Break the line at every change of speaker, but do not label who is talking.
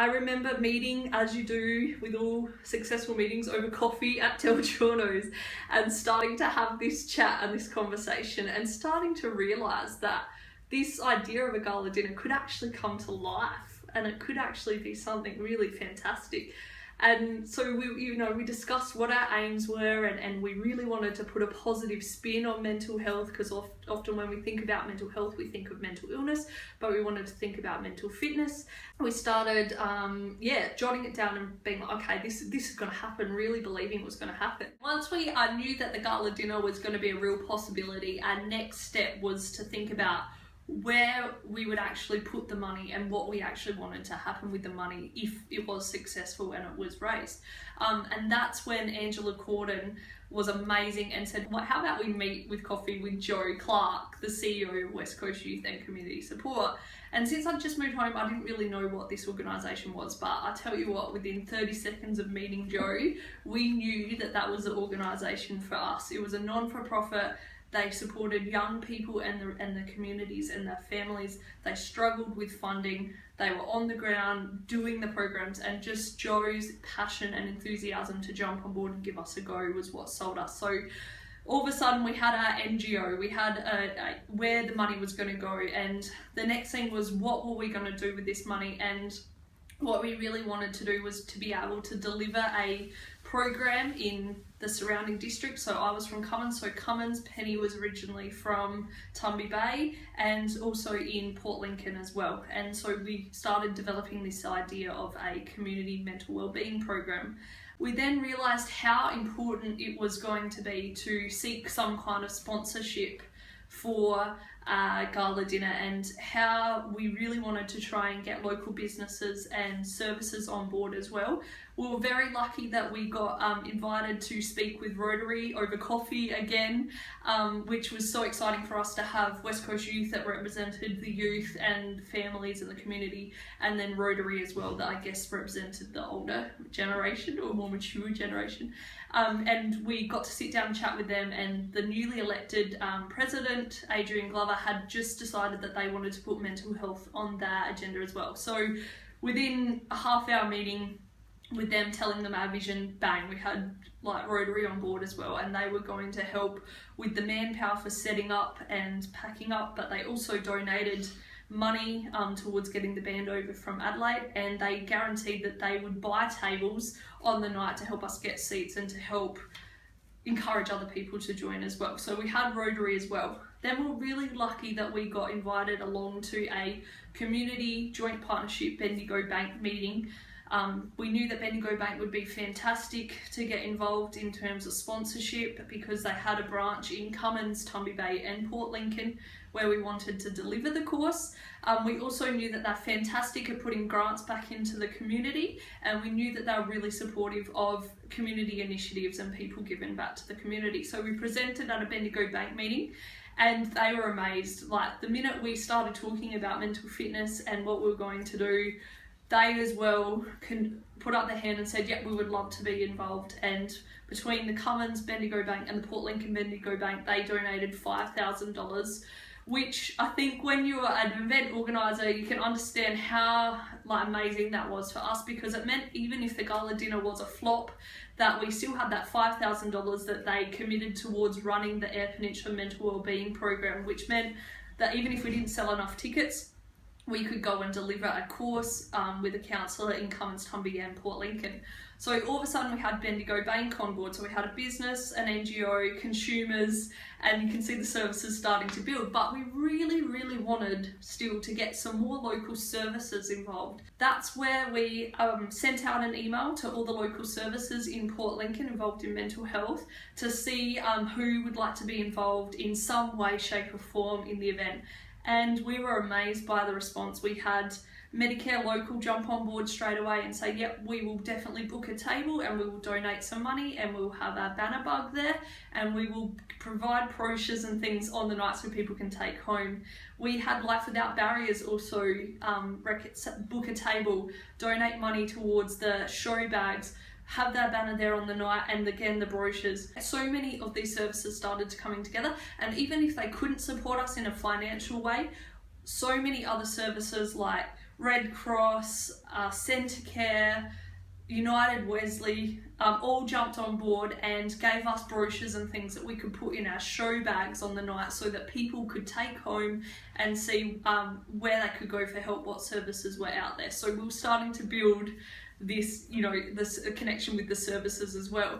I remember meeting, as you do with all successful meetings, over coffee at Del Giorno's, and starting to have this chat and this conversation, and starting to realise that this idea of a gala dinner could actually come to life, and it could actually be something really fantastic. And so we discussed what our aims were, and we really wanted to put a positive spin on mental health, because often when we think about mental health, we think of mental illness, but we wanted to think about mental fitness. We started, jotting it down and being like, okay, this is going to happen, really believing it was going to happen. Once I knew that the gala dinner was going to be a real possibility, our next step was to think about where we would actually put the money and what we actually wanted to happen with the money if it was successful and it was raised. And that's when Angela Corden was amazing and said, well, how about we meet with coffee with Joe Clark, the CEO of West Coast Youth and Community Support. And since I'd just moved home, I didn't really know what this organisation was, but I tell you what, within 30 seconds of meeting Joe, we knew that was the organisation for us. It was a non-for-profit. They supported young people and the communities and their families. They struggled with funding. They were on the ground doing the programs, and just Joe's passion and enthusiasm to jump on board and give us a go was what sold us. So all of a sudden we had our NGO, we had where the money was going to go, and the next thing was, what were we going to do with this money? And what we really wanted to do was to be able to deliver a program in the surrounding districts. So I was from Cummins, so Cummins, Penny was originally from Tumby Bay, and also in Port Lincoln as well. And so we started developing this idea of a community mental wellbeing program. We then realised how important it was going to be to seek some kind of sponsorship for gala dinner, and how we really wanted to try and get local businesses and services on board as well. We were very lucky that we got invited to speak with Rotary over coffee again, which was so exciting for us to have West Coast Youth that represented the youth and families in the community, and then Rotary as well, that I guess represented the older generation or more mature generation. And we got to sit down and chat with them, and the newly elected president, Adrian Glover, had just decided that they wanted to put mental health on their agenda as well. So within a half-hour meeting with them, telling them our vision, bang, we had like Rotary on board as well, and they were going to help with the manpower for setting up and packing up, but they also donated money towards getting the band over from Adelaide, and they guaranteed that they would buy tables on the night to help us get seats and to help encourage other people to join as well. So we had Rotary as well. Then we were really lucky that we got invited along to a community joint partnership Bendigo Bank meeting. We knew that Bendigo Bank would be fantastic to get involved in terms of sponsorship, because they had a branch in Cummins, Tumby Bay and Port Lincoln where we wanted to deliver the course. We also knew that they're fantastic at putting grants back into the community, and we knew that they were really supportive of community initiatives and people giving back to the community. So we presented at a Bendigo Bank meeting, and they were amazed. Like, the minute we started talking about mental fitness and what we were going to do, they as well can put up their hand and said, yeah, we would love to be involved. And between the Cummins Bendigo Bank and the Port Lincoln Bendigo Bank, they donated $5,000, which I think when you're an event organiser, you can understand how amazing that was for us, because it meant even if the gala dinner was a flop, that we still had that $5,000 that they committed towards running the Eyre Peninsula Mental Wellbeing Program, which meant that even if we didn't sell enough tickets, we could go and deliver a course with a counsellor in Cummins, Tumby and Port Lincoln. So all of a sudden we had Bendigo Bank on board. So we had a business, an NGO, consumers, and you can see the services starting to build. But we really, really wanted still to get some more local services involved. That's where we sent out an email to all the local services in Port Lincoln involved in mental health to see who would like to be involved in some way, shape or form in the event. And we were amazed by the response. We had Medicare Local jump on board straight away and say, yep, we will definitely book a table and we will donate some money and we'll have our banner bug there and we will provide brochures and things on the night so people can take home. We had Life Without Barriers also book a table, donate money towards the show bags, have that banner there on the night, and again the brochures. So many of these services started coming together, and even if they couldn't support us in a financial way, so many other services like Red Cross, Centacare, United Wesley, all jumped on board and gave us brochures and things that we could put in our show bags on the night so that people could take home and see where they could go for help, what services were out there. So we were starting to build this, this connection with the services as well.